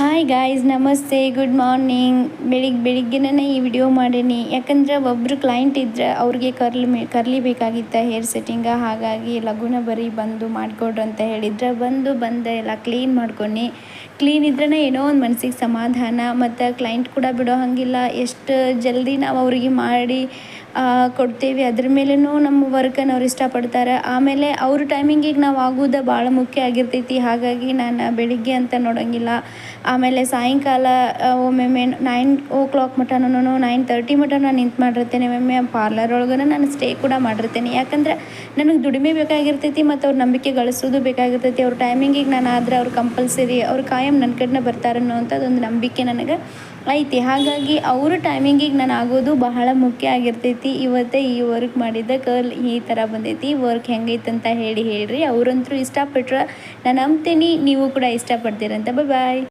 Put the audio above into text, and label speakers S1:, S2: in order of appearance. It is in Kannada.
S1: ಹಾಯ್ ಗಾಯ್ಸ್, ನಮಸ್ತೆ, ಗುಡ್ ಮಾರ್ನಿಂಗ್. ಬೆಳಿಗ್ಗೆನೇ ಈ ವಿಡಿಯೋ ಮಾಡೀನಿ. ಯಾಕಂದ್ರೆ ಒಬ್ಬರು ಕ್ಲೈಂಟ್ ಇದ್ದರೆ ಅವ್ರಿಗೆ ಕರ್ಲಿ ಬೇಕಾಗಿತ್ತು ಹೇರ್ ಸೆಟ್ಟಿಂಗ. ಹಾಗಾಗಿ ಲಗುನ ಬರೀ ಬಂದು ಮಾಡಿಕೊಡ್ರು ಅಂತ ಹೇಳಿದ್ರೆ ಬಂದೆ ಎಲ್ಲ ಕ್ಲೀನ್ ಮಾಡ್ಕೊಂಡು. ಕ್ಲೀನ್ ಇದ್ರೇ ಏನೋ ಒಂದು ಮನಸ್ಸಿಗೆ ಸಮಾಧಾನ. ಮತ್ತು ಕ್ಲೈಂಟ್ ಕೂಡ ಬಿಡೋ ಹಾಗಿಲ್ಲ. ಎಷ್ಟು ಜಲ್ದಿ ನಾವು ಅವ್ರಿಗೆ ಮಾಡಿ ಕೊಡ್ತೇವೆ ಅದ್ರ ಮೇಲೂ ನಮ್ಮ ವರ್ಕನ್ನು ಅವ್ರು ಇಷ್ಟಪಡ್ತಾರೆ. ಆಮೇಲೆ ಅವ್ರ ಟೈಮಿಂಗಿಗೆ ನಾವು ಆಗೋದು ಭಾಳ ಮುಖ್ಯ ಆಗಿರ್ತೈತಿ. ಹಾಗಾಗಿ ನಾನು ಬೆಳಿಗ್ಗೆ ಅಂತ ನೋಡೋಂಗಿಲ್ಲ. ಆಮೇಲೆ ಸಾಯಂಕಾಲ ಒಮ್ಮೊಮ್ಮೆ 9 ಮಟನೂ 9:30 ಮಟ ನಾನು ನಿಂತು ಮಾಡಿರ್ತೇನೆ. ಒಮ್ಮೆ ಪಾರ್ಲರ್ ಒಳಗೂ ನಾನು ಸ್ಟೇ ಕೂಡ ಮಾಡಿರ್ತೇನೆ. ಯಾಕಂದ್ರೆ ನನಗೆ ದುಡಿಮೆ ಬೇಕಾಗಿರ್ತೈತಿ ಮತ್ತು ಅವ್ರ ನಂಬಿಕೆ ಗಳಿಸೋದು ಬೇಕಾಗಿರ್ತೈತಿ. ಅವ್ರ ಟೈಮಿಂಗಿಗೆ ನಾನು ಆದರೆ ಅವ್ರು ಕಂಪಲ್ಸರಿ ಅವ್ರು ಕಾಯಂ ನನ್ನ ಕಡೆನೇ ಬರ್ತಾರೆ ಅನ್ನೋವಂಥದ್ದೊಂದು ನಂಬಿಕೆ ನನಗೆ ಐತಿ. ಹಾಗಾಗಿ ಅವ್ರ ಟೈಮಿಂಗಿಗೆ ನಾನು ಆಗೋದು ಬಹಳ ಮುಖ್ಯ ಆಗಿರ್ತೈತಿ. ಇವತ್ತೇ ಈ ವರ್ಕ್ ಮಾಡಿದ್ದೆ, ಕರ್ಲ್ ಈ ಥರ ಬಂದೈತಿ. ವರ್ಕ್ ಹೆಂಗೈತೆ ಅಂತ ಹೇಳ್ರಿ. ಅವರಂತರೂ ಇಷ್ಟಪಟ್ರೆ ನಾನು ನಂಬ್ತೀನಿ ನೀವು ಕೂಡ ಇಷ್ಟಪಡ್ತೀರಂತ. ಬಾಯ್.